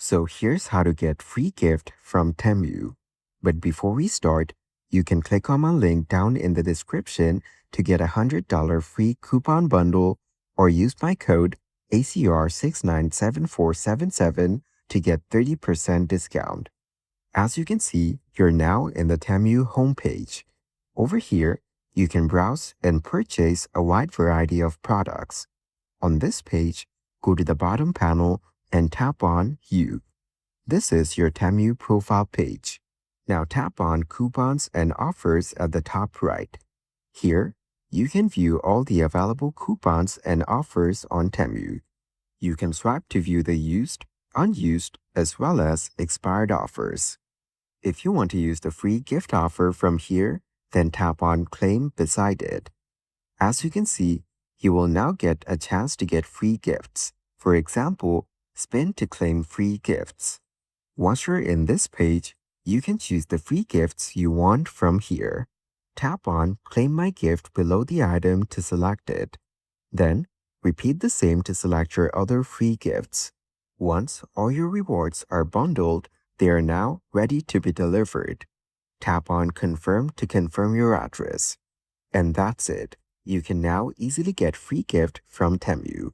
So here's how to get free gift from Temu. But before we start, you can click on my link down in the description to get a $100 free coupon bundle or use my code ACR697477 to get 30% discount. As you can see, you're now in the Temu homepage. Over here, you can browse and purchase a wide variety of products. On this page, go to the bottom panel and tap on You. This is your Temu profile page. Now tap on Coupons and Offers at the top right. Here, you can view all the available coupons and offers on Temu. You can swipe to view the used, unused, as well as expired offers. If you want to use the free gift offer from here, then tap on Claim beside it. As you can see, you will now get a chance to get free gifts. For example, spin to claim free gifts. Once you're in this page, you can choose the free gifts you want from here. Tap on Claim My Gift below the item to select it. Then, repeat the same to select your other free gifts. Once all your rewards are bundled, they are now ready to be delivered. Tap on Confirm to confirm your address. And that's it. You can now easily get free gift from Temu.